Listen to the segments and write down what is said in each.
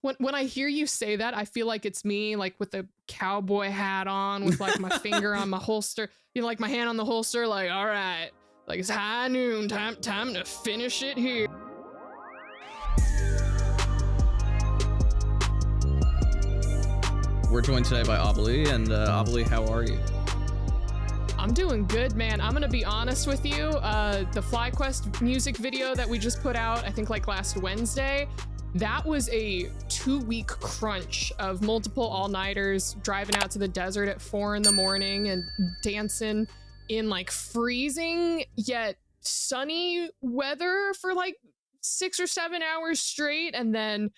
When I hear you say that, I feel like it's me, like with the cowboy hat on, with like my finger on my holster, like my hand on the holster, like, all right, like it's high noon, time to finish it here. We're joined today by Ovilee, and Ovilee, how are you? I'm doing good, man. I'm gonna be honest with you. The FlyQuest music video that we just put out, I think like last Wednesday, that was a 2-week crunch of multiple all-nighters, driving out to the desert at 4 in the morning and dancing in like freezing yet sunny weather for like 6 or 7 hours straight. And then,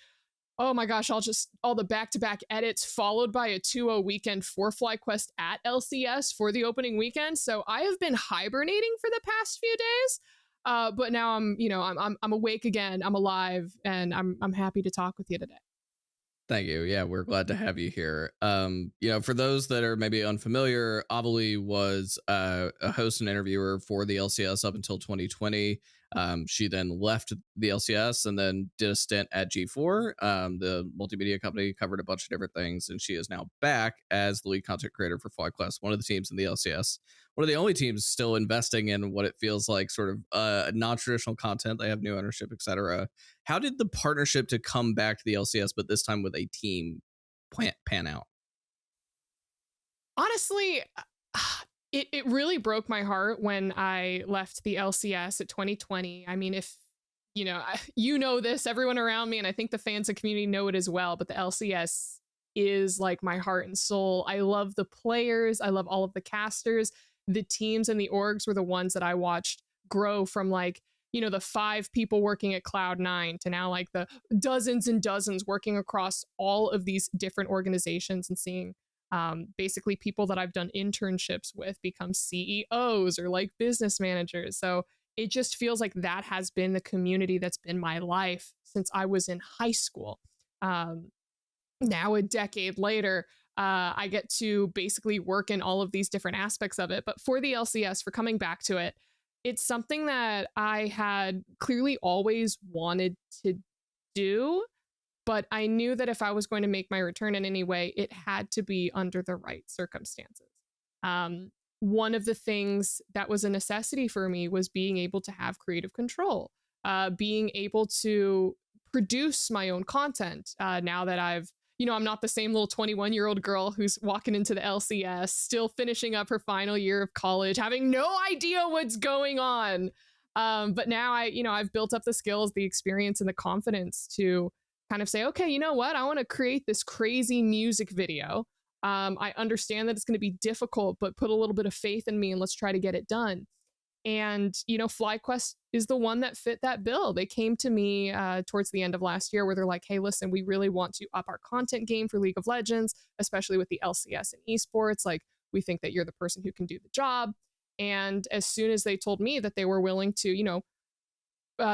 oh my gosh, all the back-to-back edits followed by a 2-0 weekend for FlyQuest at LCS for the opening weekend. So I have been hibernating for the past few days. But now I'm awake again. I'm alive, and I'm happy to talk with you today. Thank you. Yeah, we're glad to have you here. For those that are maybe unfamiliar, Ovilee was a host and interviewer for the LCS up until 2020. She then left the LCS and then did a stint at G4, the multimedia company, covered a bunch of different things, and she is now back as the lead content creator for FlyQuest, one of the teams in the LCS. One of the only teams still investing in what it feels like sort of non-traditional content. They have new ownership, etc. How did the partnership to come back to the LCS, but this time with a team, pan out? Honestly, it really broke my heart when I left the LCS at 2020. I mean, if you know this, everyone around me, and I think the fans and community know it as well, but the LCS is like my heart and soul. I love the players. I love all of the casters. The teams and the orgs were the ones that I watched grow from like, the 5 people working at Cloud9 to now like the dozens and dozens working across all of these different organizations, and seeing basically people that I've done internships with become CEOs or like business managers. So it just feels like that has been the community that's been my life since I was in high school. Now a decade later, I get to basically work in all of these different aspects of it. But for the LCS, for coming back to it, it's something that I had clearly always wanted to do, but I knew that if I was going to make my return in any way, it had to be under the right circumstances. One of the things that was a necessity for me was being able to have creative control, being able to produce my own content. Now that I'm not the same little 21-year-old girl who's walking into the LCS, still finishing up her final year of college, having no idea what's going on. But now I've built up the skills, the experience, and the confidence to kind of say, okay, you know what? I want to create this crazy music video. I understand that it's going to be difficult, but put a little bit of faith in me and let's try to get it done. And, FlyQuest is the one that fit that bill. They came to me towards the end of last year where they're like, hey, listen, we really want to up our content game for League of Legends, especially with the LCS and esports. Like, we think that you're the person who can do the job. And as soon as they told me that they were willing to,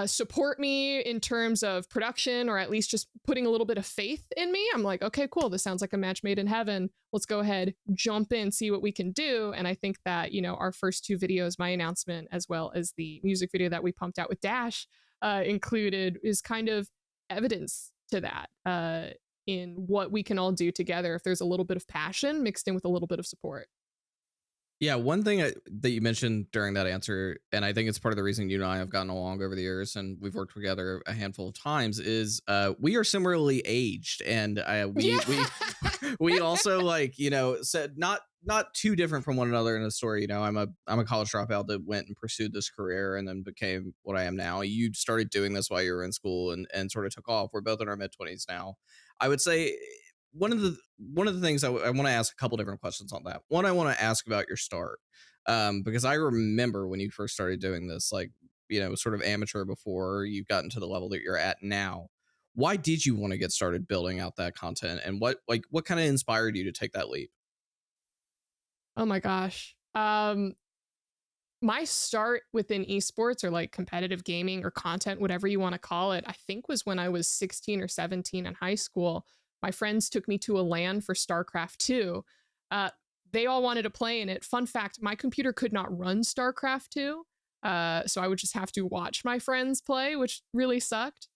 support me in terms of production, or at least just putting a little bit of faith in me, I'm like, okay, cool. This sounds like a match made in heaven. Let's go ahead, jump in, see what we can do. And I think that, our first 2 videos, my announcement, as well as the music video that we pumped out with Dash included, is kind of evidence to that in what we can all do together if there's a little bit of passion mixed in with a little bit of support. Yeah, one thing that you mentioned during that answer, and I think it's part of the reason you and I have gotten along over the years, and we've worked together a handful of times, is we are similarly aged, and we also said not too different from one another in the story. I'm a college dropout that went and pursued this career and then became what I am now. You started doing this while you were in school and sort of took off. We're both in our mid-20s now. I would say one of the things I want to ask a couple different questions on that. One, I want to ask about your start, because I remember when you first started doing this, sort of amateur before you've gotten to the level that you're at now. Why did you want to get started building out that content, and what kind of inspired you to take that leap? Oh my gosh. My start within esports, or like competitive gaming or content, whatever you want to call it, I think was when I was 16 or 17 in high school. My friends took me to a LAN for StarCraft 2. They all wanted to play in it. Fun fact, my computer could not run StarCraft 2. So I would just have to watch my friends play, which really sucked.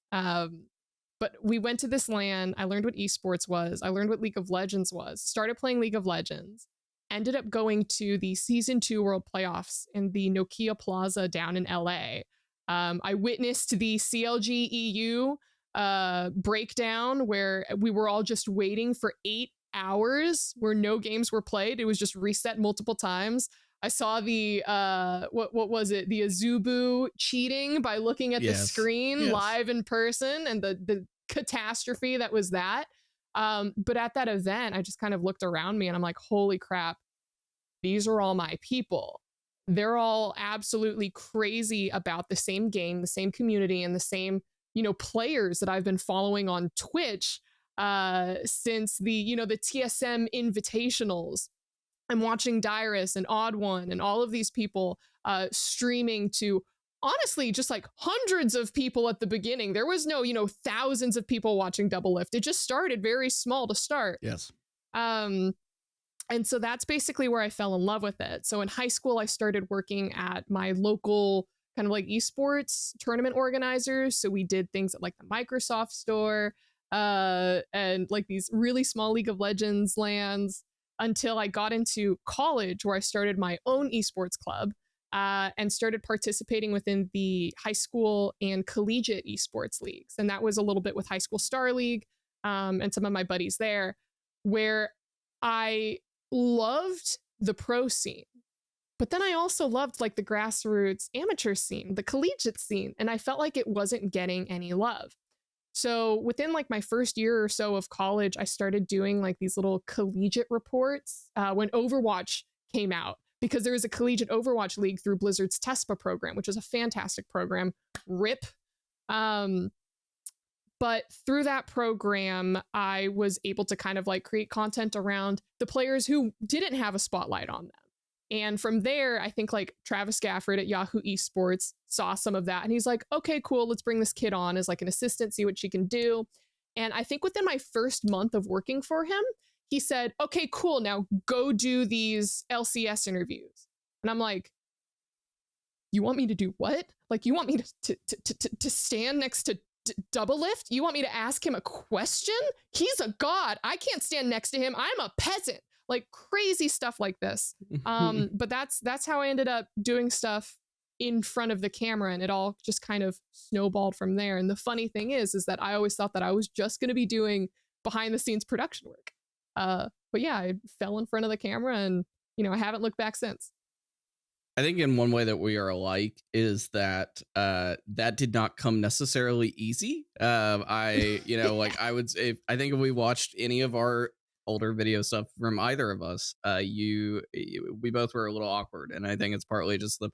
But we went to this LAN. I learned what esports was. I learned what League of Legends was. Started playing League of Legends. Ended up going to the season 2 World Playoffs in the Nokia Plaza down in LA. I witnessed the CLG EU breakdown where we were all just waiting for 8 hours where no games were played. It was just reset multiple times. I saw the what was it? The Azubu cheating by looking at the screen live in person, and the catastrophe that was that. But at that event, I just kind of looked around me and I'm like, holy crap, these are all my people. They're all absolutely crazy about the same game, the same community, and the same, players that I've been following on Twitch since the TSM invitationals. I'm watching Dyrus and Odd One and all of these people streaming to honestly just like hundreds of people at the beginning. There was no, thousands of people watching Double Lift. It just started very small to start. Yes. And so that's basically where I fell in love with it. So in high school, I started working at my local kind of like esports tournament organizers. So we did things at like the Microsoft store and like these really small League of Legends LANs until I got into college where I started my own esports club and started participating within the high school and collegiate esports leagues. And that was a little bit with High School Star League and some of my buddies there, where I loved the pro scene, but then I also loved like the grassroots amateur scene, the collegiate scene, and I felt like it wasn't getting any love. So within like my first year or so of college, I started doing like these little collegiate reports when Overwatch came out, because there was a collegiate Overwatch league through Blizzard's TESPA program, which was a fantastic program. RIP. But through that program, I was able to kind of like create content around the players who didn't have a spotlight on them. And from there, I think like Travis Gafford at Yahoo Esports saw some of that. And he's like, okay, cool, let's bring this kid on as like an assistant, see what she can do. And I think within my first month of working for him, he said, okay, cool, now go do these LCS interviews. And I'm like, you want me to do what? Like, you want me to stand next to Double Lift? You want me to ask him a question? He's a god. I can't stand next to him. I'm a peasant. Like crazy stuff like this. But that's how I ended up doing stuff in front of the camera, and it all just kind of snowballed from there. And the funny thing is that I always thought that I was just going to be doing behind the scenes production work. But yeah, I fell in front of the camera, and I haven't looked back since. I think in one way that we are alike is that that did not come necessarily easy. I would say, I think if we watched any of our older video stuff from either of us, we both were a little awkward, and I think it's partly just the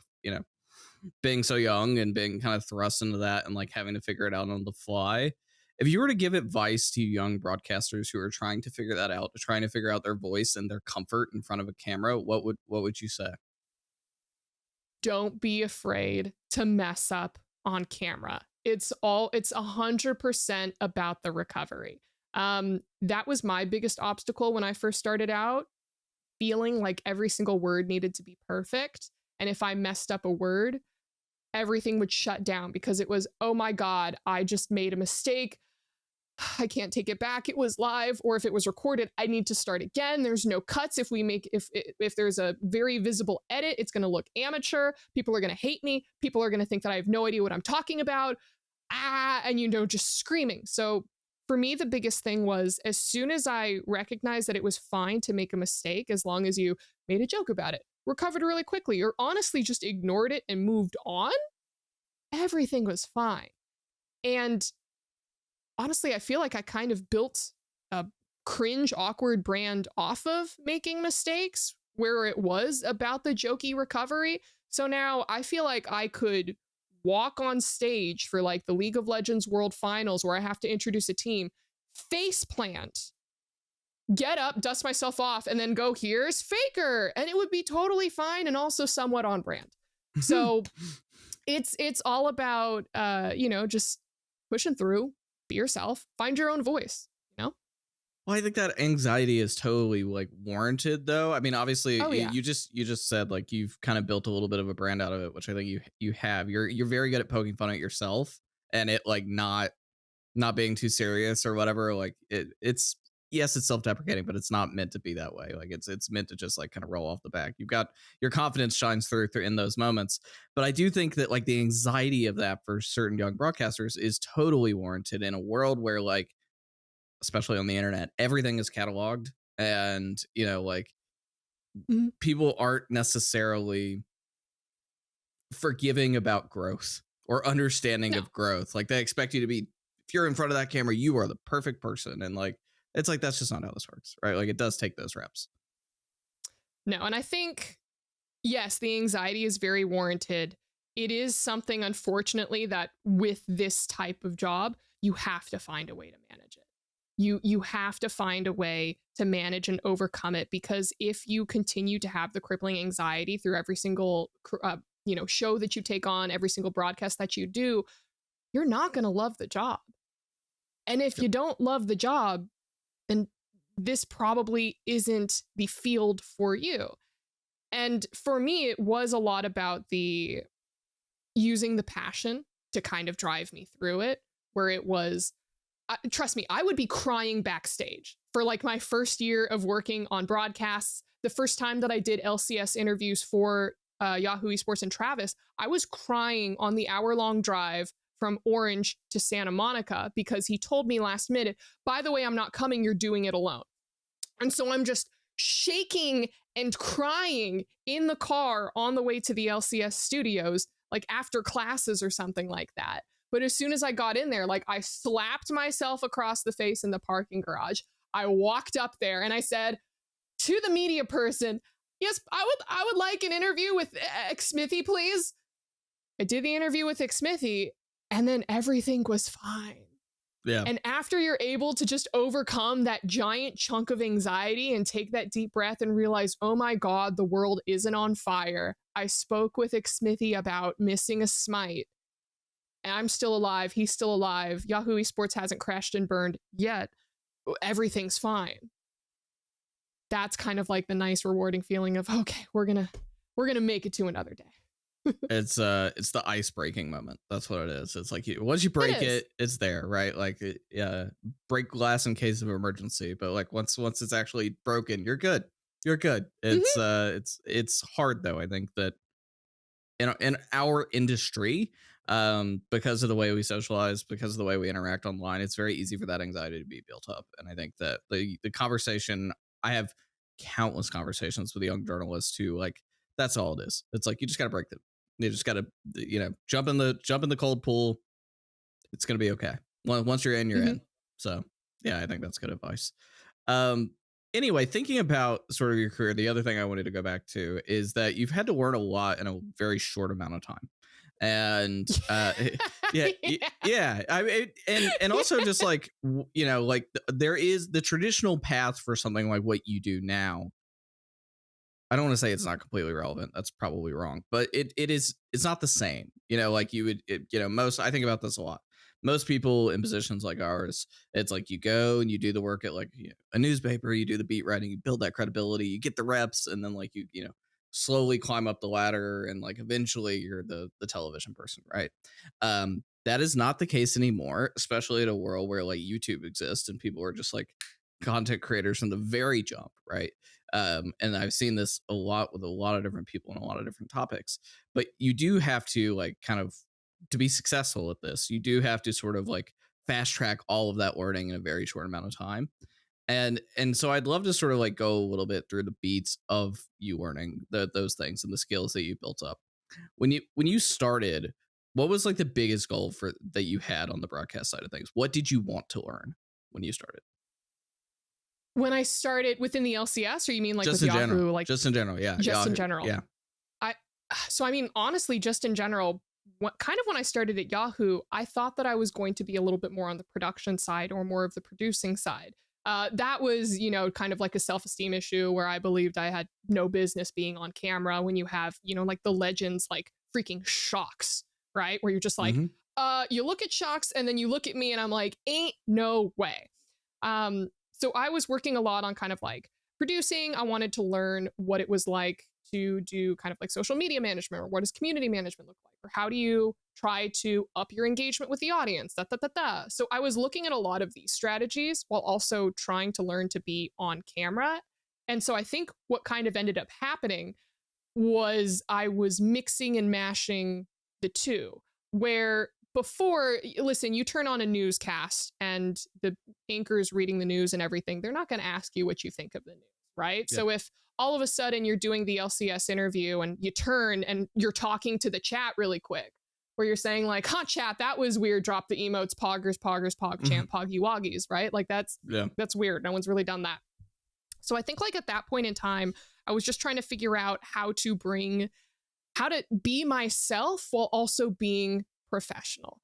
being so young and being kind of thrust into that and like having to figure it out on the fly. If you were to give advice to young broadcasters who are trying to figure that out, trying to figure out their voice and their comfort in front of a camera, what would you say? Don't be afraid to mess up on camera. It's 100% about the recovery. That was my biggest obstacle when I first started out, feeling like every single word needed to be perfect. And if I messed up a word, everything would shut down because it was, oh my God, I just made a mistake. I can't take it back. It was live. Or if it was recorded, I need to start again. There's no cuts. If there's a very visible edit, it's going to look amateur. People are going to hate me. People are going to think that I have no idea what I'm talking about. And just screaming. So for me, the biggest thing was, as soon as I recognized that it was fine to make a mistake, as long as you made a joke about it, recovered really quickly, or honestly just ignored it and moved on, everything was fine. And honestly, I feel like I kind of built a cringe, awkward brand off of making mistakes, where it was about the jokey recovery. So now I feel like I could walk on stage for like the League of Legends World Finals, where I have to introduce a team, face plant, get up, dust myself off, and then go, here's Faker. And it would be totally fine and also somewhat on brand. So it's all about, just pushing through. Be yourself, find your own voice, Well, I think that anxiety is totally like warranted, though. I mean, obviously, you just said like you've kind of built a little bit of a brand out of it, which I think you have. You're very good at poking fun at yourself and it like not not being too serious or whatever. Like it's yes, it's self-deprecating, but it's not meant to be that way. Like it's meant to just like kind of roll off the back. You've got your confidence shines through in those moments. But I do think that like the anxiety of that for certain young broadcasters is totally warranted in a world where like, especially on the internet, everything is cataloged, and like people aren't necessarily forgiving about growth or understanding No. of growth. Like they expect you to be, if you're in front of that camera, you are the perfect person. And like, it's like, that's just not how this works, right? Like it does take those reps. No. And I think, yes, the anxiety is very warranted. It is something, unfortunately, that with this type of job, you have to find a way to manage it. You have to find a way to manage and overcome it, because if you continue to have the crippling anxiety through every single show that you take on, every single broadcast that you do, you're not going to love the job. And if you don't love the job, then this probably isn't the field for you. And for me, it was a lot about the using the passion to kind of drive me through it, where it was, trust me, I would be crying backstage for like my first year of working on broadcasts. The first time that I did LCS interviews for Yahoo Esports and Travis, I was crying on the hour-long drive from Orange to Santa Monica because he told me last minute, by the way, I'm not coming, you're doing it alone. And so I'm just shaking and crying in the car on the way to the LCS studios, like after classes or something like that. But as soon as I got in there, like I slapped myself across the face in the parking garage. I walked up there and I said to the media person, yes, I would like an interview with Smithy, please. I did the interview with Smithy, and then everything was fine. Yeah. And after you're able to just overcome that giant chunk of anxiety and take that deep breath and realize, oh my God, the world isn't on fire. I spoke with Smithy about missing a smite. And I'm still alive. He's still alive. Yahoo Esports hasn't crashed and burned yet. Everything's fine. That's kind of like the nice, rewarding feeling of, okay, we're gonna make it to another day. It's the ice breaking moment. That's what it is. It's like once you break it, it's there, right? Like break glass in case of emergency, but like once it's actually broken, you're good. You're good. It's hard though. I think that in our industry, because of the way we socialize, because of the way we interact online, it's very easy for that anxiety to be built up. And I think that the conversation, I have countless conversations with young journalists who like, that's all it is. It's like, you just got to break it. You just got to, jump in the cold pool. It's going to be okay. Once you're in, you're in. So yeah, I think that's good advice. Anyway, thinking about sort of your career, the other thing I wanted to go back to is that you've had to learn a lot in a very short amount of time. And yeah. I mean, and also just like, like there is the traditional path for something like what you do now. I don't want to say it's not completely relevant. That's probably wrong, but it's not the same. Like you would, I think about this a lot. Most people in positions like ours, it's like you go and you do the work at like a newspaper, you do the beat writing, you build that credibility, you get the reps, and then like you slowly climb up the ladder, and like eventually you're the television person, right? That is not the case anymore, especially in a world where like YouTube exists and people are just like content creators from the very jump, right? And I've seen this a lot with a lot of different people and a lot of different topics, but you do have to like kind of, to be successful at this, you do have to sort of like fast track all of that learning in a very short amount of time. And so I'd love to sort of like go a little bit through the beats of you learning those things and the skills that you built up. When you started, what was like the biggest goal that you had on the broadcast side of things? What did you want to learn when you started? When I started within the LCS, or you mean like just with in Yahoo? General. Like just in general, yeah. Just Yahoo, in general. Yeah. So I mean, honestly, just in general, when I started at Yahoo, I thought that I was going to be a little bit more on the production side or more of the producing side. That was, kind of like a self-esteem issue where I believed I had no business being on camera when you have, like the legends like freaking Shocks, right? Where you're just like, you look at Shocks and then you look at me and I'm like, ain't no way. So I was working a lot on kind of like producing. I wanted to learn what it was like to do kind of like social media management, or what does community management look like, or how do you try to up your engagement with the audience. So I was looking at a lot of these strategies while also trying to learn to be on camera. And so I think what kind of ended up happening was I was mixing and mashing the two, where before, listen, you turn on a newscast and the anchor's reading the news and everything, they're not going to ask you what you think of the news, right? Yeah. So if all of a sudden you're doing the LCS interview and you turn and you're talking to the chat really quick, where you're saying like, chat, that was weird, drop the emotes, poggers, pog champ, poggy woggies, right? Like that's weird. No one's really done that. So I think like at that point in time, I was just trying to figure out how to be myself while also being professional.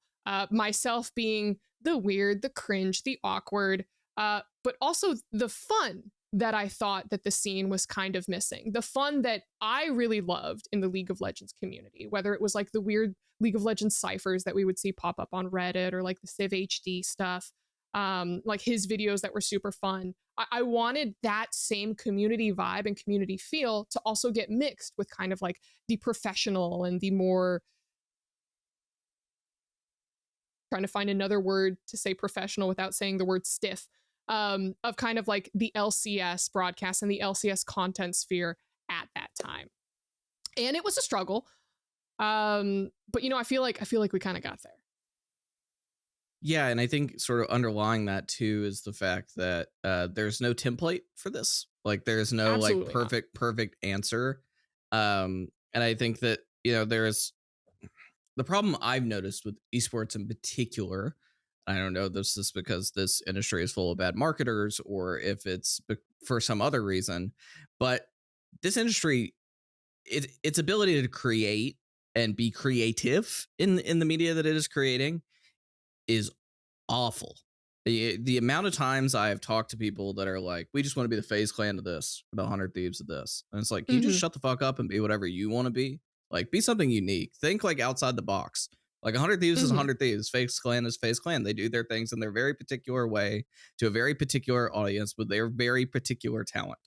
Myself being the weird, the cringe, the awkward, but also the fun that I thought that the scene was kind of missing. The fun that I really loved in the League of Legends community, whether it was like the weird League of Legends ciphers that we would see pop up on Reddit or like the Civ HD stuff, like his videos that were super fun. I wanted that same community vibe and community feel to also get mixed with kind of like the professional and the more, trying to find another word to say professional without saying the word stiff, of kind of like the LCS broadcast and the LCS content sphere at that time. And it was a struggle. But I feel like we kind of got there. Yeah, and I think sort of underlying that too is the fact that there's no template for this. Like there's no Absolutely like perfect answer. And I think that there's the problem I've noticed with esports in particular. I don't know if this is because this industry is full of bad marketers or if it's for some other reason, but this industry, its ability to create and be creative in the media that it is creating is awful. The amount of times I have talked to people that are like, we just want to be the FaZe Clan of this, or the 100 Thieves of this. And it's like, can you just shut the fuck up and be whatever you want to be? Like, be something unique. Think like outside the box. Like 100 Thieves is 100 Thieves. FaZe Clan is FaZe Clan. They do their things in their very particular way to a very particular audience with their very particular talent.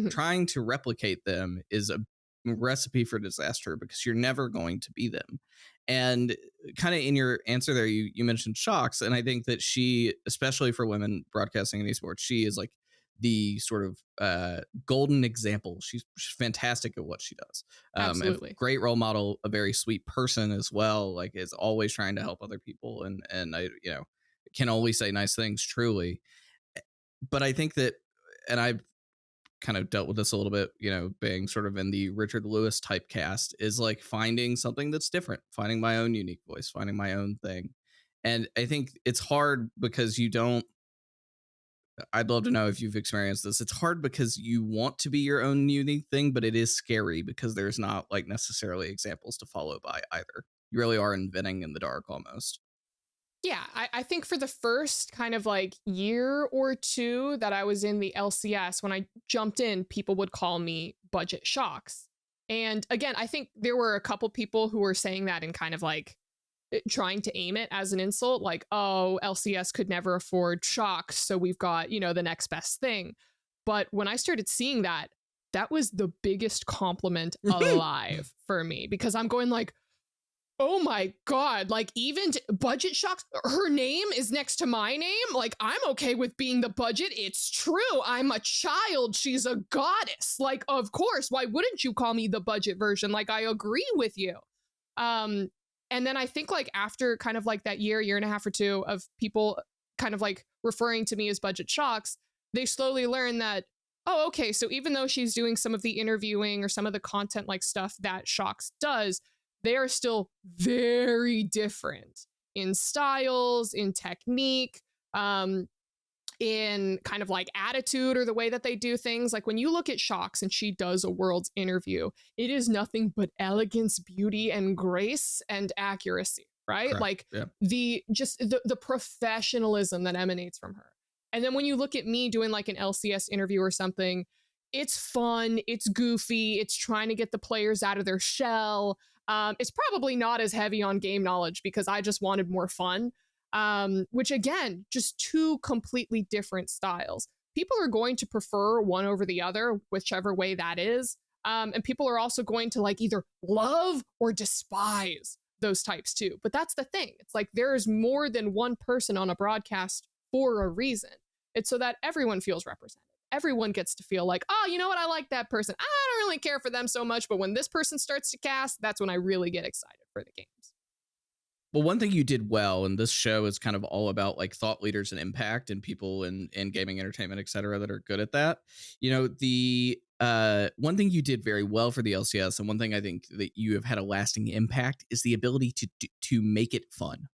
Trying to replicate them is a recipe for disaster because you're never going to be them. And kind of in your answer there, you mentioned Shox, and I think that she, especially for women broadcasting in esports, she is like the sort of golden example. She's fantastic at what she does. Absolutely. A great role model, a very sweet person as well. Like is always trying to help other people, and I can always say nice things. Truly, but I think that, and I've kind of dealt with this a little bit, being sort of in the Richard Lewis typecast, is like finding something that's different, finding my own unique voice, finding my own thing. And I think it's hard because I'd love to know if you've experienced this. It's hard because you want to be your own unique thing, but it is scary because there's not like necessarily examples to follow by either. You really are inventing in the dark almost. Yeah, I think for the first kind of like year or two that I was in the LCS, when I jumped in, people would call me Budget Shox. And again, I think there were a couple people who were saying that in kind of like trying to aim it as an insult, like, oh, LCS could never afford Shox, so we've got, the next best thing. But when I started seeing that, that was the biggest compliment alive for me, because I'm going like, oh my God, like even Budget Shox, her name is next to my name. Like, I'm okay with being the budget. It's true. I'm a child. She's a goddess. Like, of course, why wouldn't you call me the budget version? Like, I agree with you. And then I think like after kind of like that year and a half or two of people kind of like referring to me as Budget Shox, they slowly learn that, oh, okay, so even though she's doing some of the interviewing or some of the content like stuff that Shox does, they are still very different in styles, in technique, in kind of like attitude or the way that they do things. Like when you look at Shox and she does a world's interview, it is nothing but elegance, beauty, and grace and accuracy, right? Correct. Like yeah. the professionalism that emanates from her. And then when you look at me doing like an LCS interview or something, it's fun, it's goofy, it's trying to get the players out of their shell. It's probably not as heavy on game knowledge because I just wanted more fun, which again, just two completely different styles. People are going to prefer one over the other, whichever way that is. And people are also going to like either love or despise those types too. But that's the thing. It's like there's more than one person on a broadcast for a reason. It's so that everyone feels represented. Everyone gets to feel like, oh, you know what? I like that person. I don't really care for them so much, but when this person starts to cast, that's when I really get excited for the games. Well, one thing you did well, and this show is kind of all about like thought leaders and impact and people in gaming entertainment, et cetera, that are good at that. You know, the one thing you did very well for the LCS, and one thing I think that you have had a lasting impact is the ability to make it fun.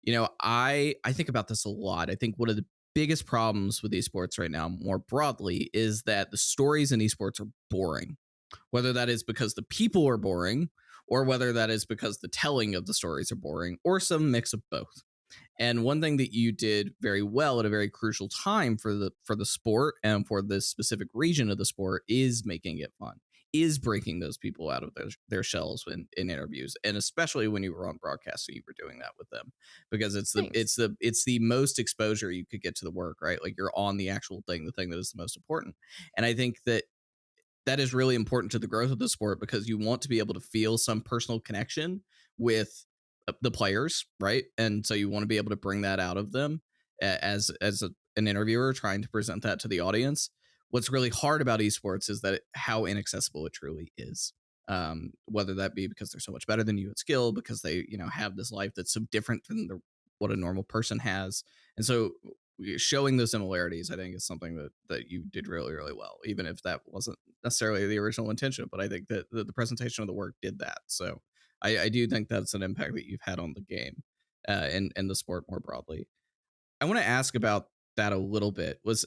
You know, I think about this a lot. I think one of the biggest problems with esports right now, more broadly, is that the stories in esports are boring, whether that is because the people are boring or whether that is because the telling of the stories are boring or some mix of both. And one thing that you did very well at a very crucial time for the sport and for this specific region of the sport is making it fun, is breaking those people out of their shells in interviews, and especially when you were on broadcast, so you were doing that with them, because Thanks. it's the most exposure you could get to the work, right? Like you're on the actual thing, the thing that is the most important. And I think that is really important to the growth of the sport, because you want to be able to feel some personal connection with the players, right? And so you want to be able to bring that out of them an interviewer trying to present that to the audience. What's really hard about esports is that how inaccessible it truly is. Whether that be because they're so much better than you at skill, because they have this life that's so different than what a normal person has, and so showing those similarities, I think, is something that you did really, really well, even if that wasn't necessarily the original intention. But I think that the presentation of the work did that. So I do think that's an impact that you've had on the game and the sport more broadly. I want to ask about that a little bit. Was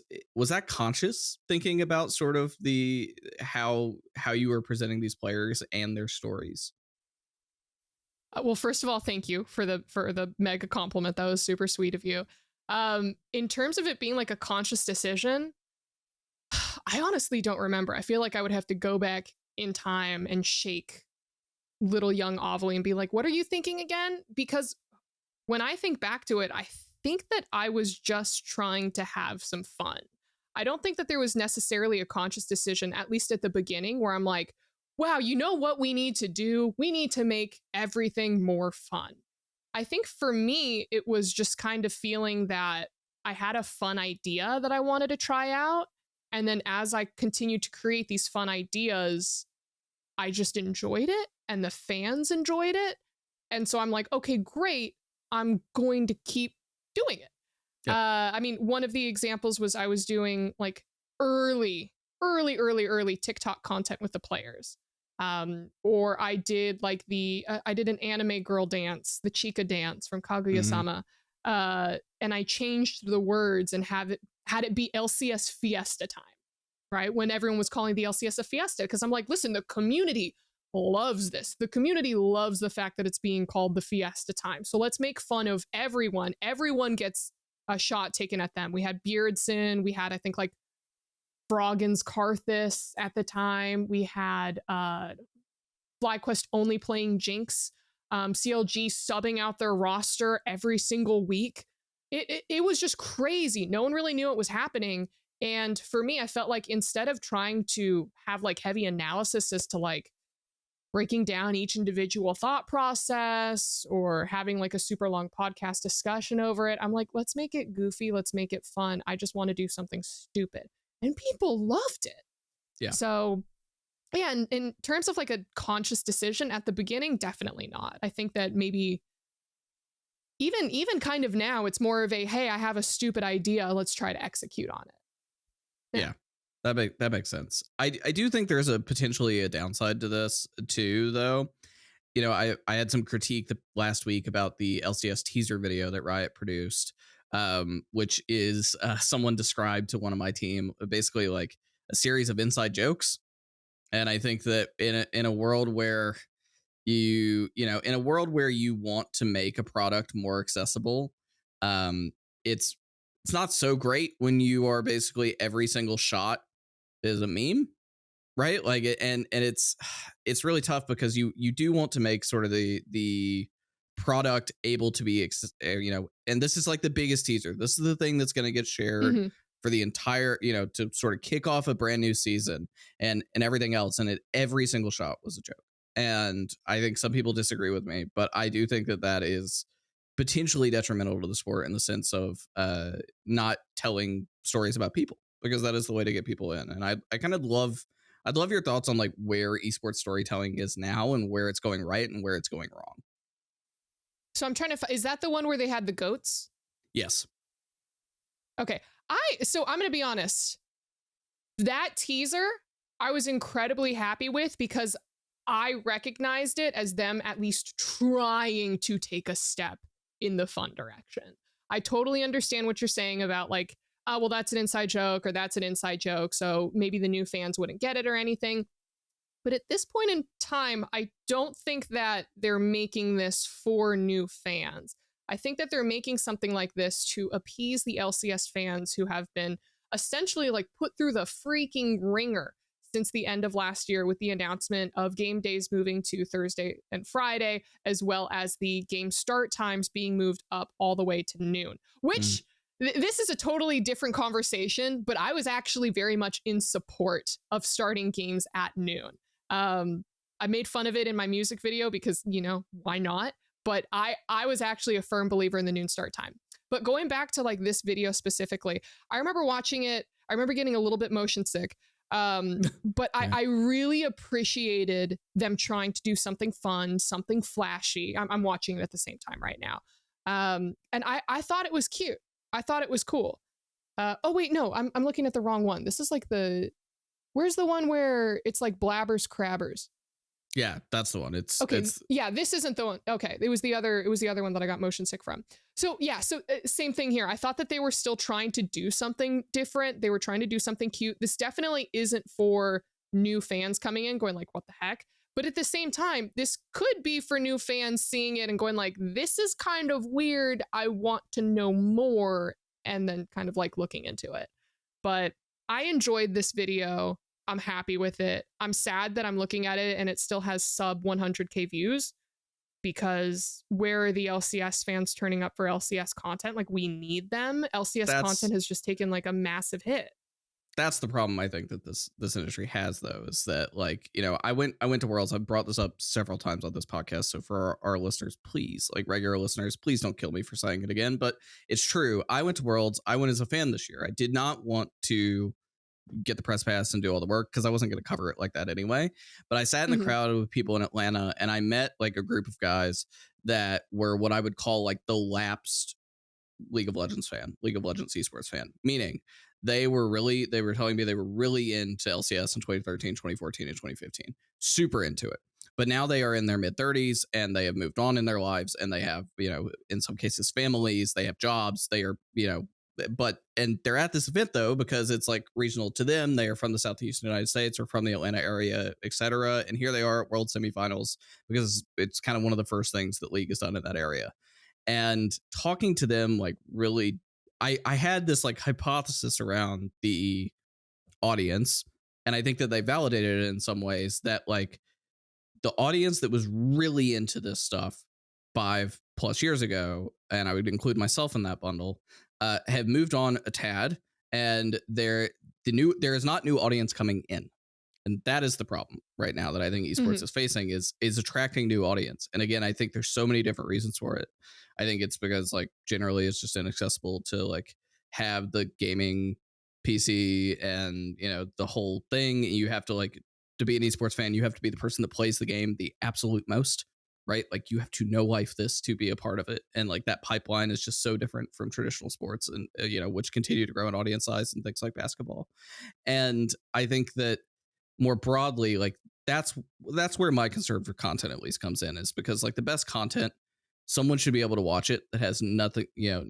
that conscious thinking about sort of the how you were presenting these players and their stories? Well, first of all, thank you for the mega compliment. That was super sweet of you. In terms of it being like a conscious decision, I honestly don't remember. I feel like I would have to go back in time and shake little young Ovilee and be like, what are you thinking again? Because when I think back to it, I think that I was just trying to have some fun. I don't think that there was necessarily a conscious decision, at least at the beginning, where I'm like, wow, you know what we need to do? We need to make everything more fun. I think for me, it was just kind of feeling that I had a fun idea that I wanted to try out. And then as I continued to create these fun ideas, I just enjoyed it and the fans enjoyed it. And so I'm like, okay, great. I'm going to keep doing it. Yeah. I mean, one of the examples was I was doing like early TikTok content with the players. Or I did like I did an anime girl dance, the Chica dance from Kaguya-sama. And I changed the words and had it be LCS Fiesta time, right? When everyone was calling the LCS a Fiesta. Because I'm like, listen, the community loves this. The community loves the fact that it's being called the Fiesta time. So let's make fun of everyone. Everyone gets a shot taken at them. We had Beardson. We had, I think, like Froggen's Karthus at the time. We had FlyQuest only playing Jinx. CLG subbing out their roster every single week. It was just crazy. No one really knew what was happening. And for me, I felt like instead of trying to have like heavy analysis as to like breaking down each individual thought process or having like a super long podcast discussion over it, I'm like, let's make it goofy. Let's make it fun. I just want to do something stupid. And people loved it. Yeah. So yeah, in terms of like a conscious decision at the beginning, definitely not. I think that maybe even kind of now, it's more of a, hey, I have a stupid idea. Let's try to execute on it. Yeah. That makes sense. I do think there's potentially a downside to this too, though. You know, I had some critique last week about the LCS teaser video that Riot produced, which is someone described to one of my team basically like a series of inside jokes. And I think that in a world where in a world where you want to make a product more accessible, it's not so great when you are basically every single shot is a meme, right? Like and it's really tough because you do want to make sort of the product able to be and this is like the biggest teaser. This is the thing that's going to get shared for the entire, to sort of kick off a brand new season and everything else, and every single shot was a joke. And I think some people disagree with me, but I do think that that is potentially detrimental to the sport in the sense of not telling stories about people, because that is the way to get people in. And I kind of I'd love your thoughts on like where esports storytelling is now and where it's going right and where it's going wrong. So I'm trying to, is that the one where they had the goats? Yes. Okay. So I'm going to be honest. That teaser, I was incredibly happy with because I recognized it as them at least trying to take a step in the fun direction. I totally understand what you're saying about like, oh, well, that's an inside joke or that's an inside joke. So maybe the new fans wouldn't get it or anything. But at this point in time, I don't think that they're making this for new fans. I think that they're making something like this to appease the LCS fans who have been essentially like put through the freaking ringer since the end of last year with the announcement of game days moving to Thursday and Friday, as well as the game start times being moved up all the way to noon, which this is a totally different conversation, but I was actually very much in support of starting games at noon. I made fun of it in my music video because, you know, why not? But I was actually a firm believer in the noon start time. But going back to like this video specifically, I remember watching it. I remember getting a little bit motion sick. But I really appreciated them trying to do something fun, something flashy. I'm watching it at the same time right now. And I thought it was cute. I thought it was cool. Oh, wait, no, I'm looking at the wrong one. This is like where's the one where it's like blabbers crabbers? Yeah, that's the one. Okay. Yeah, this isn't the one. Okay. It was the other one that I got motion sick from. So yeah, same thing here. I thought that they were still trying to do something different. They were trying to do something cute. This definitely isn't for new fans coming in going like, what the heck? But at the same time, this could be for new fans seeing it and going like, this is kind of weird. I want to know more. And then kind of like looking into it. But I enjoyed this video. I'm happy with it. I'm sad that I'm looking at it and it still has sub 100K views, because where are the LCS fans turning up for LCS content? Like, we need them. LCS content has just taken like a massive hit. That's the problem I think that this industry has, though, is that, like, you know, I went to Worlds. I've brought this up several times on this podcast. So for our listeners, please, like regular listeners, please don't kill me for saying it again. But it's true. I went to Worlds. I went as a fan this year. I did not want to get the press pass and do all the work because I wasn't going to cover it like that anyway. But I sat in the crowd with people in Atlanta and I met like a group of guys that were what I would call like the lapsed League of Legends esports fan, meaning they were telling me they were really into LCS in 2013, 2014, and 2015, super into it. But now they are in their mid 30s and they have moved on in their lives and they have, you know, in some cases families, they have jobs, they are, you know, and they're at this event though because it's like regional to them. They are from the Southeastern United States or from the Atlanta area, etc. And here they are at World Semifinals because it's kind of one of the first things that League has done in that area. And talking to them, like, really, I had this like hypothesis around the audience, and I think that they validated it in some ways, that like the audience that was really into this stuff 5+ years ago, and I would include myself in that bundle, have moved on a tad, and there is not new audience coming in. And that is the problem right now that I think esports is facing, is attracting new audience. And again, I think there's so many different reasons for it. I think it's because like generally it's just inaccessible to like have the gaming PC and, you know, the whole thing. You have to like, to be an esports fan, you have to be the person that plays the game the absolute most, right? Like you have to know life this to be a part of it. And like that pipeline is just so different from traditional sports, and you know, which continue to grow in audience size and things like basketball. And I think that more broadly, like that's where my concern for content at least comes in, is because like the best content, someone should be able to watch it that has nothing, you know,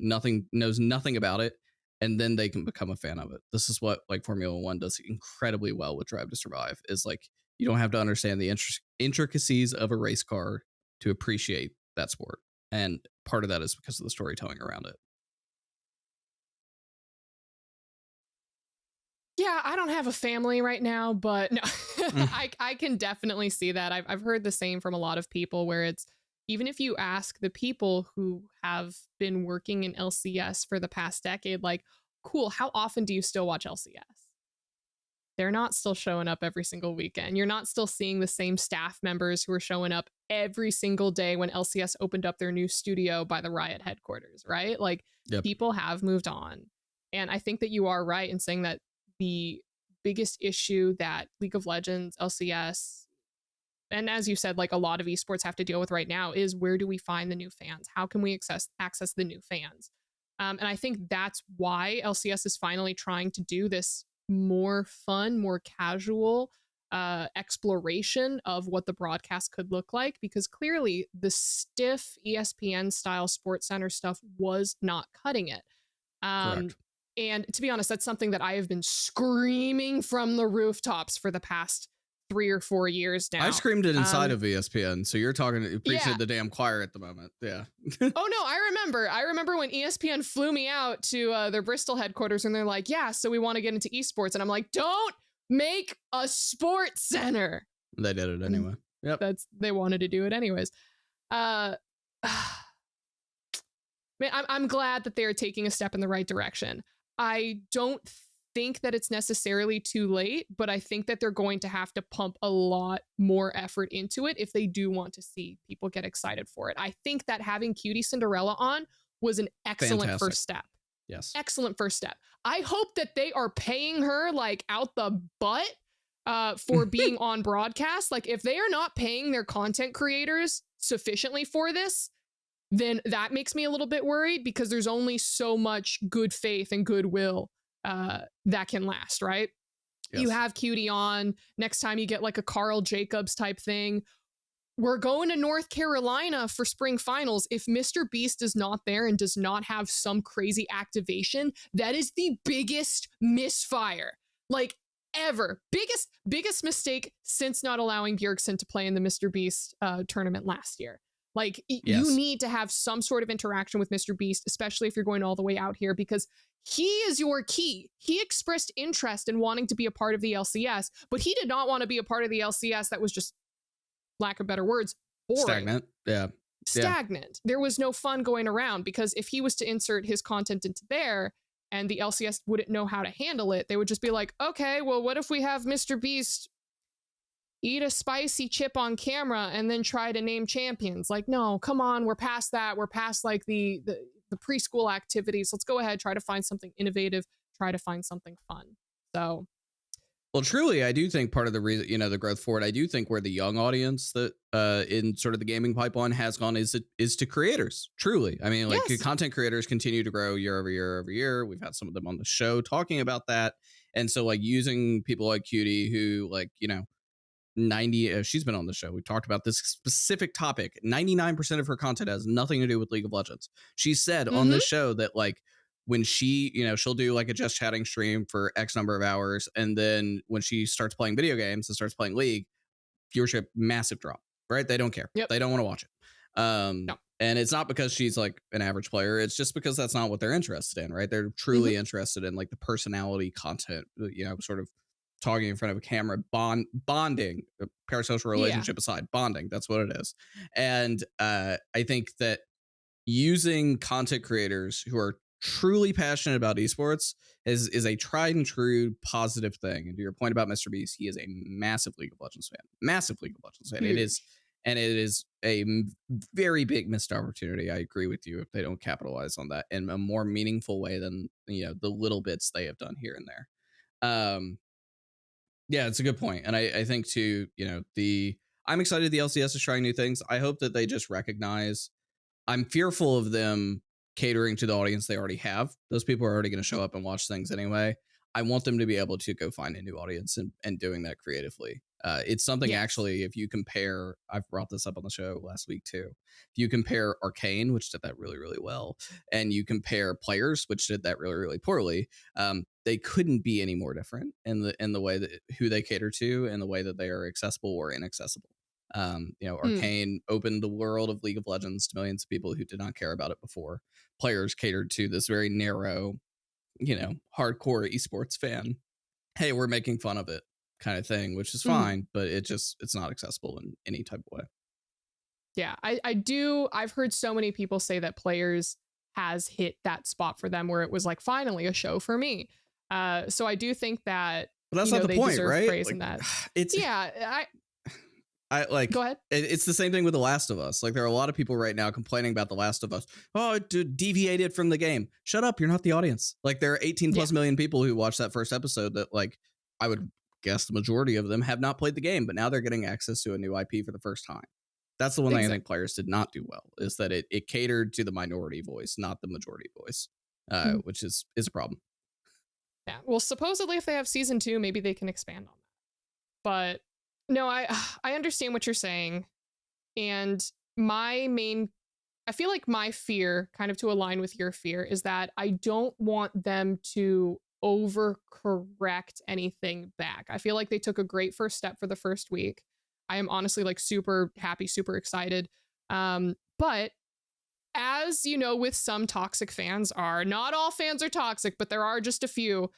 knows nothing about it, and then they can become a fan of it. This is what like Formula One does incredibly well with Drive to Survive, is like you don't have to understand the intricacies of a race car to appreciate that sport. And part of that is because of the storytelling around it. Yeah, I don't have a family right now, but no, I can definitely see that. I've heard the same from a lot of people, where it's, even if you ask the people who have been working in LCS for the past decade, like, cool, how often do you still watch LCS? they're not still showing up every single weekend. You're not still seeing the same staff members who are showing up every single day when LCS opened up their new studio by the Riot headquarters, right? Like, Yep. people have moved on. And I think that you are right in saying that the biggest issue that League of Legends, LCS, and as you said, like a lot of esports have to deal with right now is, where do we find the new fans? How can we access the new fans? And I think that's why LCS is finally trying to do this more fun, more casual exploration of what the broadcast could look like, because clearly the stiff ESPN style Sports Center stuff was not cutting it. Correct. And to be honest, that's something that I have been screaming from the rooftops for the past 3 or 4 years now. I screamed it inside of ESPN, so you're preaching yeah. the damn choir at the moment. Yeah. Oh no, I remember when ESPN flew me out to their Bristol headquarters, and they're like, yeah, so we want to get into esports, and I'm like, don't make a sports center. They did it anyway. Yep. They wanted to do it anyways. Man, I'm glad that they're taking a step in the right direction. I don't think that it's necessarily too late, but I think that they're going to have to pump a lot more effort into it if they do want to see people get excited for it. I think that having Cutie Cinderella on was an excellent first step. Yes. Excellent first step. I hope that they are paying her like out the butt for being on broadcast. Like, if they are not paying their content creators sufficiently for this, then that makes me a little bit worried, because there's only so much good faith and goodwill that can last, right? Yes. You have Cutie on. Next time you get like a Carl Jacobs type thing. We're going to North Carolina for spring finals. If Mr. Beast is not there and does not have some crazy activation, that is the biggest misfire, like, ever. Biggest mistake since not allowing Bjergsen to play in the Mr. Beast tournament last year. Like, yes. You need to have some sort of interaction with Mr. Beast, especially if you're going all the way out here, because he is your key. He expressed interest in wanting to be a part of the LCS, but he did not want to be a part of the LCS that was just, lack of better words, boring. Stagnant. Yeah. Stagnant. There was no fun going around, because if he was to insert his content into there and the LCS wouldn't know how to handle it, they would just be like, okay, well, what if we have Mr. Beast eat a spicy chip on camera and then try to name champions? Like, no, come on, we're past that. We're past like the preschool activities. Let's go ahead, try to find something innovative, try to find something fun. So, well, truly, I do think part of the reason, the growth for it, I do think where the young audience that in sort of the gaming pipeline has gone is to creators. Truly. I mean, like, yes. Content creators continue to grow year over year over year. We've had some of them on the show talking about that. And so, like, using people like Cutie, who, like, 90, she's been on the show. We talked about this specific topic. 99% of her content has nothing to do with League of Legends. She said on the show that, like, when she, she'll do like a just chatting stream for X number of hours, and then when she starts playing video games and starts playing League, viewership massive drop, right? They don't care. Yep. They don't want to watch it. No. And it's not because she's like an average player. It's just because that's not what they're interested in, right? They're truly interested in like the personality content, sort of talking in front of a camera, bonding, parasocial relationship aside, bonding. That's what it is. And I think that using content creators who are truly passionate about esports is a tried and true positive thing. And to your point about Mr. Beast, he is a massive League of Legends fan. Massive League of Legends fan. It is a very big missed opportunity. I agree with you if they don't capitalize on that in a more meaningful way than the little bits they have done here and there. Yeah, it's a good point. And I think too, I'm excited the LCS is trying new things. I hope that they just recognize, I'm fearful of them catering to the audience they already have. Those people are already going to show up and watch things anyway. I want them to be able to go find a new audience and doing that creatively. It's something actually, if you compare, I've brought this up on the show last week too. If you compare Arcane, which did that really, really well, and you compare Players, which did that really, really poorly, they couldn't be any more different in the way that who they cater to and the way that they are accessible or inaccessible. Arcane opened the world of League of Legends to millions of people who did not care about it before. Players catered to this very narrow, hardcore esports fan. Hey, we're making fun of it kind of thing, which is fine, but it's not accessible in any type of way. Yeah, I've heard so many people say that Players has hit that spot for them where it was like, finally a show for me. So I do think that But that's you not know, the they point, deserve right? praise Like in that. it's Yeah, I like go ahead. it's the same thing with The Last of Us. Like there are a lot of people right now complaining about The Last of Us. Oh, it deviated from the game. Shut up, you're not the audience. Like there are 18 Yeah, plus million people who watched that first episode that like I would guess the majority of them have not played the game, but now they're getting access to a new IP for the first time. That's the one thing I think exactly. players did not do well, is that it catered to the minority voice, not the majority voice, Mhm. which is a problem. Yeah. Well, supposedly if they have season 2, maybe they can expand on that. But no, I understand what you're saying. And my main I feel like my fear, kind of to align with your fear, is that I don't want them to overcorrect anything back. I feel like they took a great first step for the first week. I am honestly like super happy, super excited. But as you know, with some toxic fans are, not all fans are toxic, but there are just a few.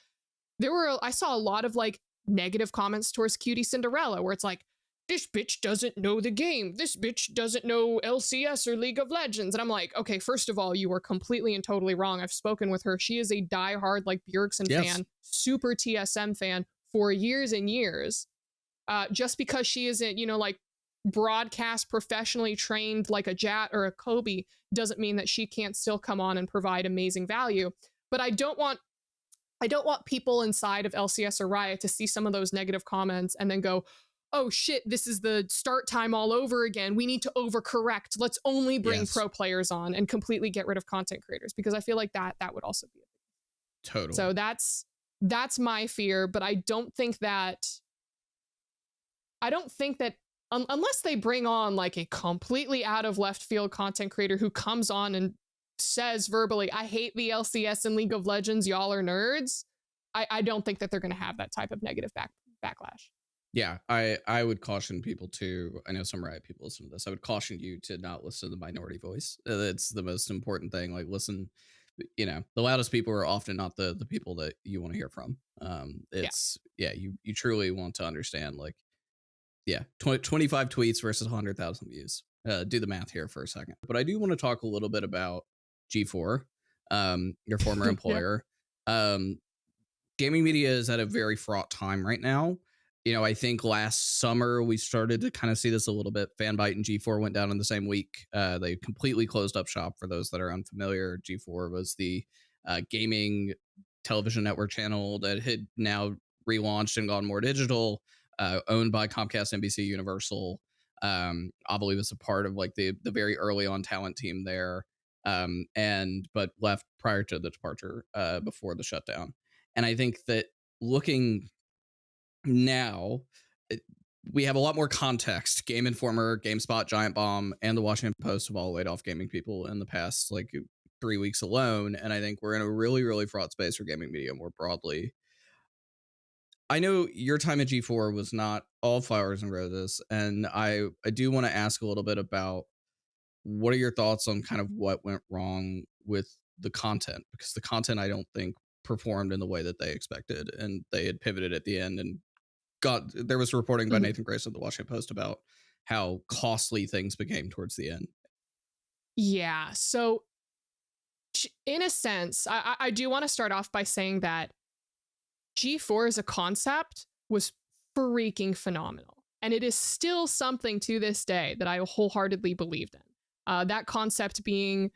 I saw a lot of like negative comments towards Cutie Cinderella, where it's like, this bitch doesn't know the game. This bitch doesn't know LCS or League of Legends. And I'm like, okay, first of all, you were completely and totally wrong. I've spoken with her. She is a diehard like Bjergsen Yes. fan, super TSM fan for years and years. Just because she isn't, you know, like broadcast professionally trained like a Jat or a Kobe doesn't mean that she can't still come on and provide amazing value. But I don't want people inside of LCS or Riot to see some of those negative comments and then go, oh shit, this is the start time all over again. We need to overcorrect. Let's only bring Yes. pro players on and completely get rid of content creators, because I feel like that would also be it. Totally. So that's my fear, but I don't think that unless they bring on like a completely out of left field content creator who comes on and says verbally, I hate the LCS and League of Legends, y'all are nerds. I don't think that they're going to have that type of negative backlash. Yeah, I would caution people to. I know some Riot people listen to this. I would caution you to not listen to the minority voice. It's the most important thing. Like, listen, you know, the loudest people are often not the people that you want to hear from. Yeah. It's you truly want to understand. Like, yeah, 25 tweets versus 100,000 views. Do the math here for a second. But I do want to talk a little bit about G4, your former employer. Gaming media is at a very fraught time right now. You know, I think last summer we started to kind of see this a little bit. Fanbyte and G4 went down in the same week. They completely closed up shop. For those that are unfamiliar, G4 was the gaming television network channel that had now relaunched and gone more digital, owned by Comcast, NBC, Universal. Ovilee was a part of like the very early on talent team there, but left prior to the departure, before the shutdown. And I think that looking now, we have a lot more context. Game Informer, GameSpot, Giant Bomb, and the Washington Post have all laid off gaming people in the past like 3 weeks alone. And I think we're in a really, really fraught space for gaming media more broadly. I know your time at G4 was not all flowers and roses, and I do want to ask a little bit about what are your thoughts on kind of what went wrong with the content, because the content I don't think performed in the way that they expected, and they had pivoted at the end and there was reporting by Nathan Grace of the Washington Post about how costly things became towards the end. Yeah. So in a sense, I do want to start off by saying that G4 as a concept was freaking phenomenal. And it is still something to this day that I wholeheartedly believed in. That concept being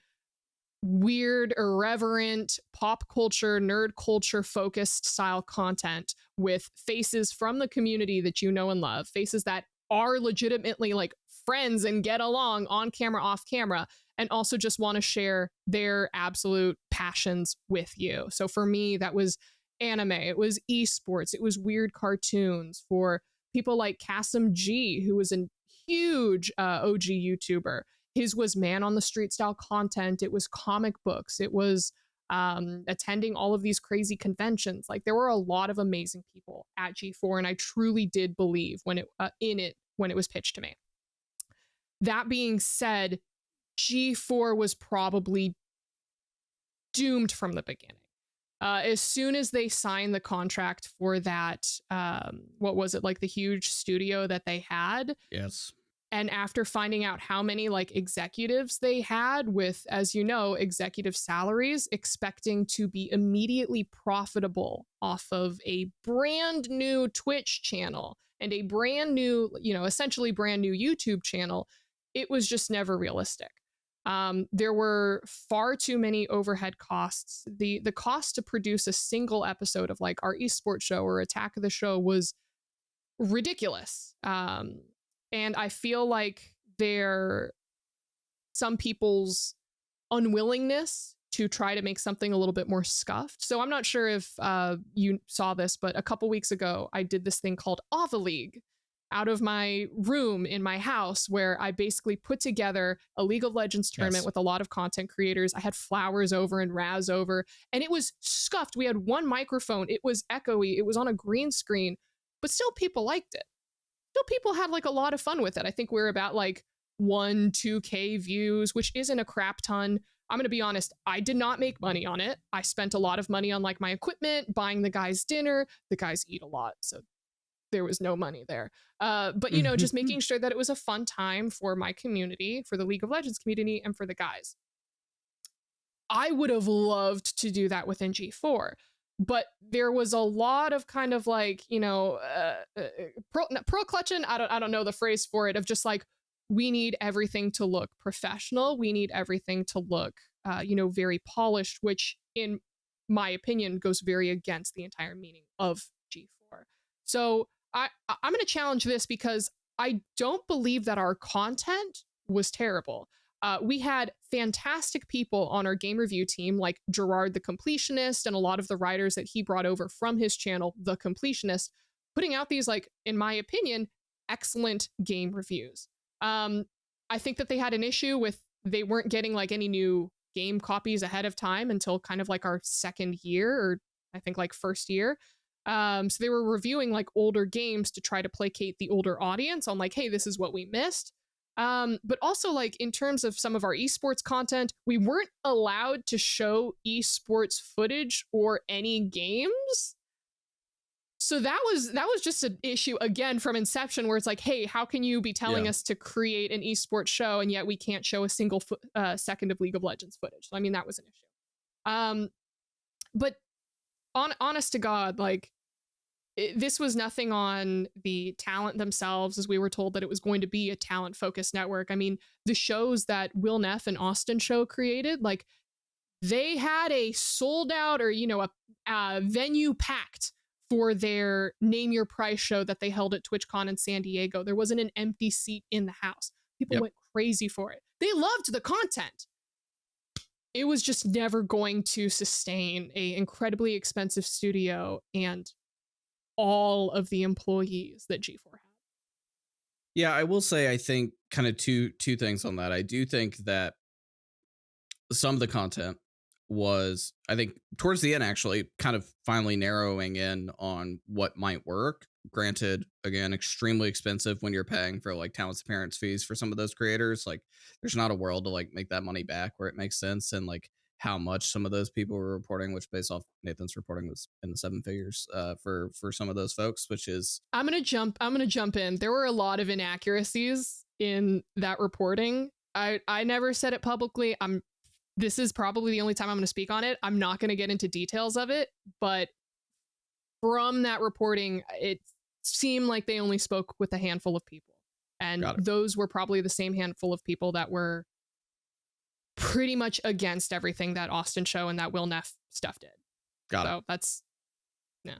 weird, irreverent, pop culture, nerd culture focused style content with faces from the community that you know and love, faces that are legitimately like friends and get along on camera, off camera, and also just want to share their absolute passions with you. So for me, that was anime, it was esports, it was weird cartoons. For people like Kasim G, who was a huge OG YouTuber, his was man on the street style content. It was comic books. It was attending all of these crazy conventions. Like there were a lot of amazing people at G4, and I truly did believe when it was pitched to me. That being said, G4 was probably doomed from the beginning. As soon as they signed the contract for that, what was it, like the huge studio that they had? Yes. And after finding out how many like executives they had with, as you know, executive salaries, expecting to be immediately profitable off of a brand new Twitch channel and a brand new, essentially brand new YouTube channel, it was just never realistic. There were far too many overhead costs. The cost to produce a single episode of like our esports show or Attack of the Show was ridiculous. And I feel like some people's unwillingness to try to make something a little bit more scuffed. So I'm not sure if you saw this, but a couple weeks ago, I did this thing called Ovilee out of my room in my house, where I basically put together a League of Legends tournament with a lot of content creators. I had Flowers over and Raz over, and it was scuffed. We had one microphone. It was echoey. It was on a green screen, but still people liked it. Still people had like a lot of fun with it. I think we're about like 2K views, which isn't a crap ton. I'm going to be honest, I did not make money on it. I spent a lot of money on like my equipment, buying the guys dinner. The guys eat a lot, so there was no money there. But, just making sure that it was a fun time for my community, for the League of Legends community, and for the guys. I would have loved to do that within G4, but there was a lot of kind of like, pro clutching. I don't know the phrase for it, of just like, we need everything to look professional. We need everything to look, very polished, which in my opinion goes very against the entire meaning of G4. So I'm going to challenge this, because I don't believe that our content was terrible. We had fantastic people on our game review team, like Gerard the Completionist and a lot of the writers that he brought over from his channel, The Completionist, putting out these, like, in my opinion, excellent game reviews. I think that they had an issue with, they weren't getting like any new game copies ahead of time until kind of like our second year, or I think like first year. So they were reviewing like older games to try to placate the older audience on like, hey, this is what we missed. But also like in terms of some of our esports content, we weren't allowed to show esports footage or any games. So that was just an issue again from inception, where it's like, hey, how can you be telling us to create an esports show and yet we can't show a single second of League of Legends footage? So, I mean, that was an issue. But honest to God, like, this was nothing on the talent themselves, as we were told that it was going to be a talent focused network. I mean, the shows that Will Neff and Austin Show created, like, they had a sold out, or a venue packed for their Name Your Price show that they held at TwitchCon in San Diego. There wasn't an empty seat in the house. People went crazy for it. They loved the content. It was just never going to sustain a incredibly expensive studio and all of the employees that G4 had. Yeah, I will say, I think kind of two things on that. I do think that some of the content was, I think towards the end, actually kind of finally narrowing in on what might work. Granted, again, extremely expensive when you're paying for like talent's parents fees for some of those creators. Like, there's not a world to like make that money back where it makes sense. And like how much some of those people were reporting, which based off Nathan's reporting was in the seven figures for some of those folks, which is, I'm gonna jump in. There were a lot of inaccuracies in that reporting. I never said it publicly. This is probably the only time I'm going to speak on it. I'm not going to get into details of it, but from that reporting, it seemed like they only spoke with a handful of people. And those were probably the same handful of people that were pretty much against everything that Austin Show and that Will Neff stuff did. So that's, yeah.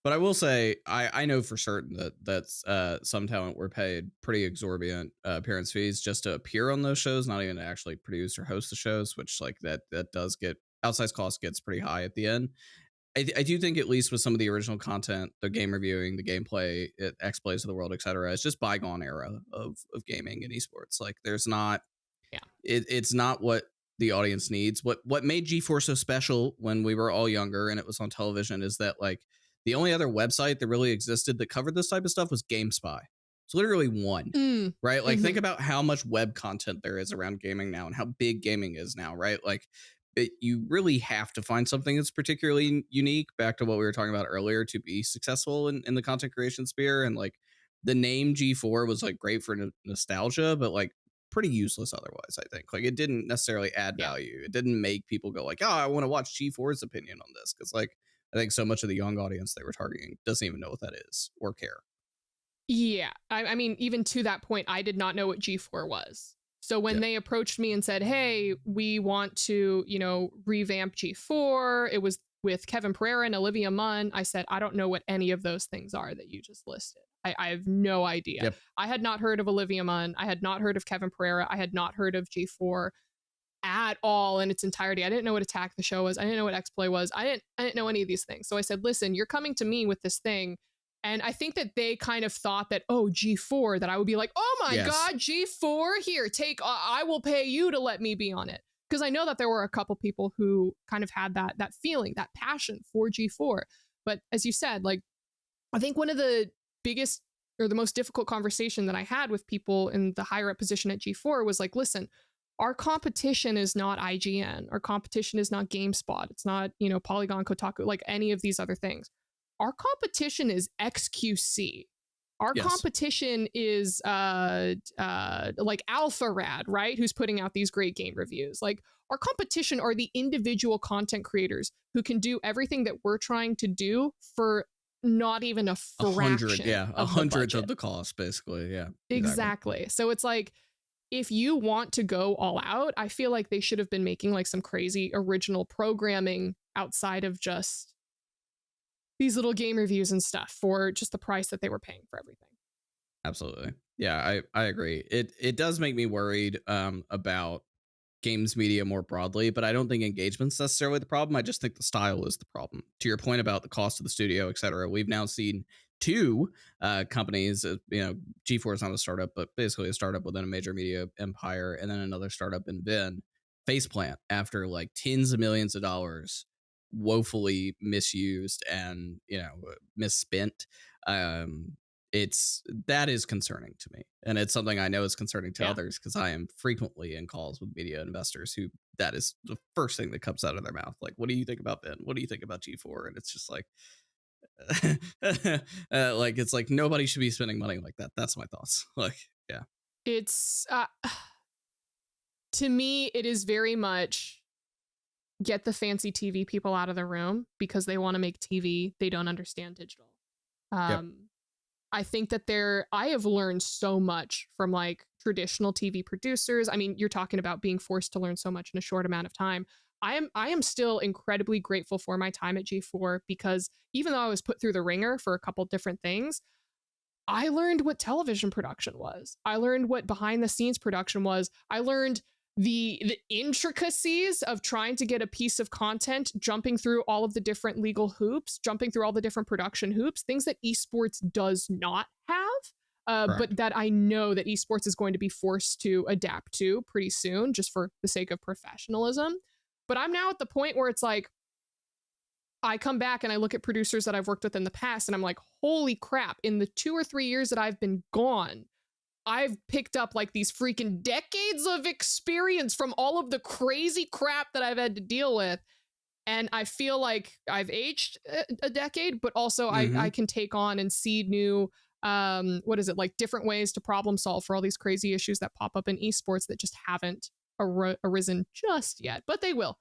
But I will say, I know for certain that some talent were paid pretty exorbitant appearance fees just to appear on those shows, not even to actually produce or host the shows, which like that does get, outsized cost gets pretty high at the end. I do think, at least with some of the original content, the game reviewing, the gameplay, X-Plays of the world, etc., it's just bygone era of gaming and esports. Like, there's not, it's not what the audience needs. What made G4 so special when we were all younger and it was on television is that, like, the only other website that really existed that covered this type of stuff was GameSpy. It's literally one, right? Like, think about how much web content there is around gaming now and how big gaming is now, right? Like, you really have to find something that's particularly unique, back to what we were talking about earlier, to be successful in the content creation sphere. And like, the name G4 was like great for nostalgia, but like pretty useless otherwise. I think like it didn't necessarily add Yeah. value. It didn't make people go like, oh, I want to watch G4's opinion on this, because like I think so much of the young audience they were targeting doesn't even know what that is or care. Yeah. I mean, even to that point, I did not know what G4 was. So when they approached me and said, hey, we want to, revamp G4, it was with Kevin Pereira and Olivia Munn. I said, I don't know what any of those things are that you just listed. I have no idea. Yep. I had not heard of Olivia Munn. I had not heard of Kevin Pereira. I had not heard of G4 at all in its entirety. I didn't know what Attack the Show was. I didn't know what X-Play was. I didn't know any of these things. So I said, listen, you're coming to me with this thing. And I think that they kind of thought that, oh, G4, that I would be like, oh my God, G4, here, I will pay you to let me be on it. Because I know that there were a couple people who kind of had that feeling, that passion for G4. But as you said, like, I think one of the biggest or the most difficult conversation that I had with people in the higher up position at G4 was like, listen, our competition is not IGN. Our competition is not GameSpot. It's not, Polygon, Kotaku, like any of these other things. Our competition is XQC. Our competition is like AlphaRad, right? Who's putting out these great game reviews. Like our competition are the individual content creators who can do everything that we're trying to do for not even a fraction. A hundredth of the cost, basically. Yeah. Exactly. So it's like, if you want to go all out, I feel like they should have been making like some crazy original programming outside of just these little game reviews and stuff for just the price that they were paying for everything. Absolutely. Yeah, I agree. It does make me worried about games media more broadly, but I don't think engagement's necessarily the problem. I just think the style is the problem. To your point about the cost of the studio, et cetera, we've now seen two companies, G4 is not a startup, but basically a startup within a major media empire, and then another startup in Vin, faceplant after like tens of millions of dollars woefully misused and misspent. That is concerning to me, and it's something I know is concerning to others, because I am frequently in calls with media investors who that is the first thing that comes out of their mouth, like, what do you think about Ben, what do you think about G4? And it's just like like it's like nobody should be spending money like that. That's my thoughts. Like, yeah, it's to me it is very much get the fancy TV people out of the room because they want to make TV. They don't understand digital. I think that I have learned so much from like traditional TV producers. I mean, you're talking about being forced to learn so much in a short amount of time. I am still incredibly grateful for my time at G4, because even though I was put through the ringer for a couple different things, I learned what television production was. I learned what behind the scenes production was. I learned the intricacies of trying to get a piece of content, jumping through all of the different legal hoops, jumping through all the different production hoops, things that esports does not have, but that I know that esports is going to be forced to adapt to pretty soon, just for the sake of professionalism. But I'm now at the point where it's like, I come back and I look at producers that I've worked with in the past, and I'm like, holy crap, in the 2 or 3 years that I've been gone, I've picked up like these freaking decades of experience from all of the crazy crap that I've had to deal with. And I feel like I've aged a decade, but also I can take on and see new, different ways to problem solve for all these crazy issues that pop up in esports that just haven't arisen just yet, but they will.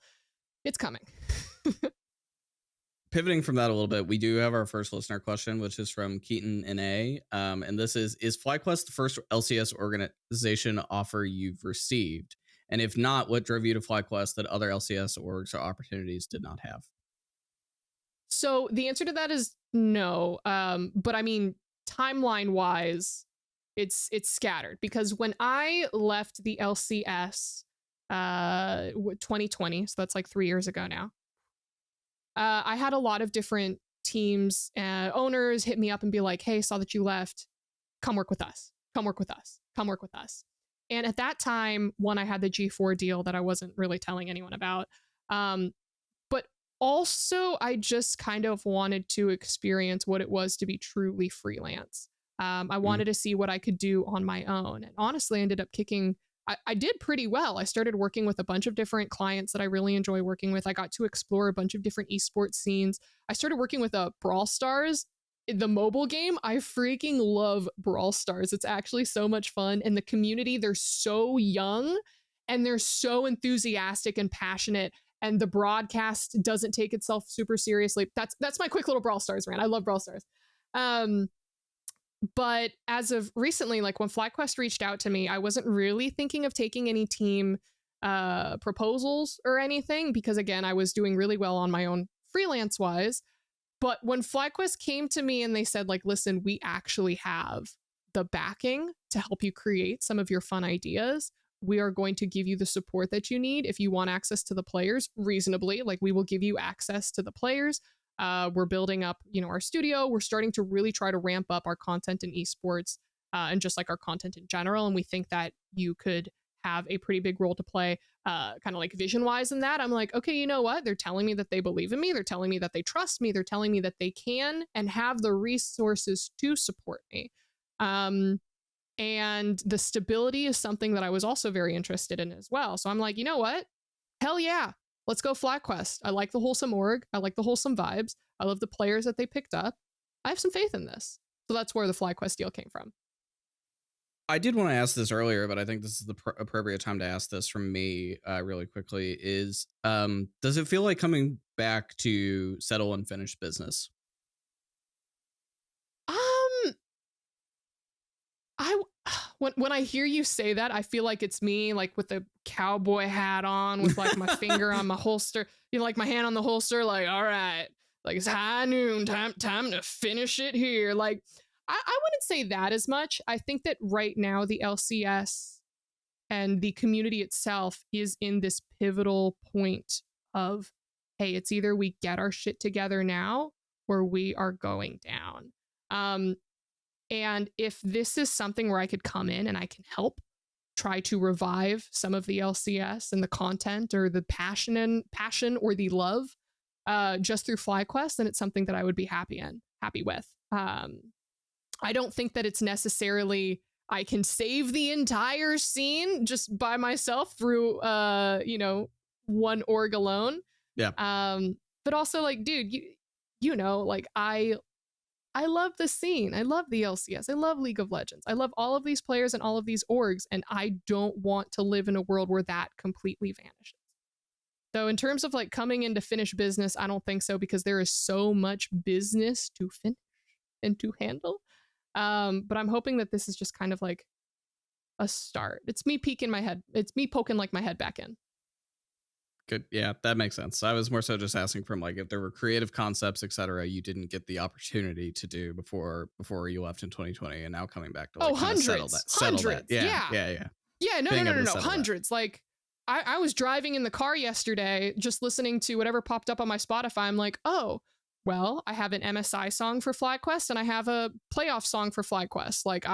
It's coming. Pivoting from that a little bit, we do have our first listener question, which is from Keaton NA. And this is FlyQuest the first LCS organization offer you've received? And if not, what drove you to FlyQuest that other LCS orgs or opportunities did not have? So the answer to that is no. But I mean, timeline wise, it's scattered, because when I left the LCS 2020, so that's like 3 years ago now, I had a lot of different teams, owners hit me up and be like, hey, saw that you left. Come work with us. Come work with us. Come work with us. And at that time, one, I had the G4 deal that I wasn't really telling anyone about. But also, I just kind of wanted to experience what it was to be truly freelance. I wanted to see what I could do on my own. And honestly, I ended up I did pretty well. I started working with a bunch of different clients that I really enjoy working with. I got to explore a bunch of different esports scenes. I started working with Brawl Stars the mobile game, I freaking love Brawl Stars. It's actually so much fun. And the community, they're so young and they're so enthusiastic and passionate. And the broadcast doesn't take itself super seriously. That's my quick little Brawl Stars rant. I love Brawl Stars. But as of recently, like when FlyQuest reached out to me, I wasn't really thinking of taking any team proposals or anything because, again, I was doing really well on my own freelance wise. But when FlyQuest came to me and they said, like, listen, we actually have the backing to help you create some of your fun ideas. We are going to give you the support that you need. If you want access to the players reasonably, like we will give you access to the players. We're building up, our studio. We're starting to really try to ramp up our content in esports and just like our content in general. And we think that you could have a pretty big role to play kind of like vision wise in that. I'm like, okay, you know what? They're telling me that they believe in me. They're telling me that they trust me. They're telling me that they can and have the resources to support me. And the stability is something that I was also very interested in as well. So I'm like, you know what? Hell yeah. Let's go FlyQuest. I like the wholesome org. I like the wholesome vibes. I love the players that they picked up. I have some faith in this. So that's where the FlyQuest deal came from. I did want to ask this earlier, but I think this is the appropriate time to ask this from me really quickly is, does it feel like coming back to settle and finish business? When I hear you say that, I feel like it's me, like with the cowboy hat on, with like my finger on my holster, like my hand on the holster, like, all right, like it's high noon, time to finish it here. Like, I wouldn't say that as much. I think that right now the LCS and the community itself is in this pivotal point of, hey, it's either we get our shit together now or we are going down. And if this is something where I could come in and I can help try to revive some of the LCS and the content or the passion or the love just through FlyQuest, then it's something that I would be happy with. I don't think that it's necessarily I can save the entire scene just by myself through one org alone. Yeah. But also, like, dude, like I love the scene. I love the LCS. I love League of Legends. I love all of these players and all of these orgs, and I don't want to live in a world where that completely vanishes. So in terms of like coming in to finish business, I don't think so, because there is so much business to finish and to handle. But I'm hoping that this is just kind of like a start. It's me peeking my head. It's me poking like my head back in. Good. Yeah, that makes sense. I was more so just asking from like if there were creative concepts, etc., you didn't get the opportunity to do before you left in 2020, and now coming back to like hundreds. settle that. Yeah. No. Hundreds. That. Like I was driving in the car yesterday, just listening to whatever popped up on my Spotify. I'm like, oh, well, I have an MSI song for FlyQuest and I have a playoff song for FlyQuest. Like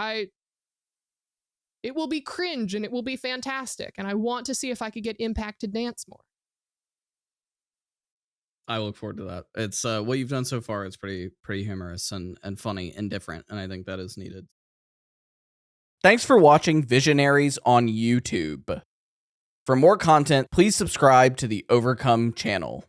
it will be cringe and it will be fantastic. And I want to see if I could get Impact to dance more. I look forward to that. It's what you've done so far is pretty humorous and funny and different, and I think that is needed. Thanks for watching Visionaries on YouTube. For more content, please subscribe to the Overcome channel.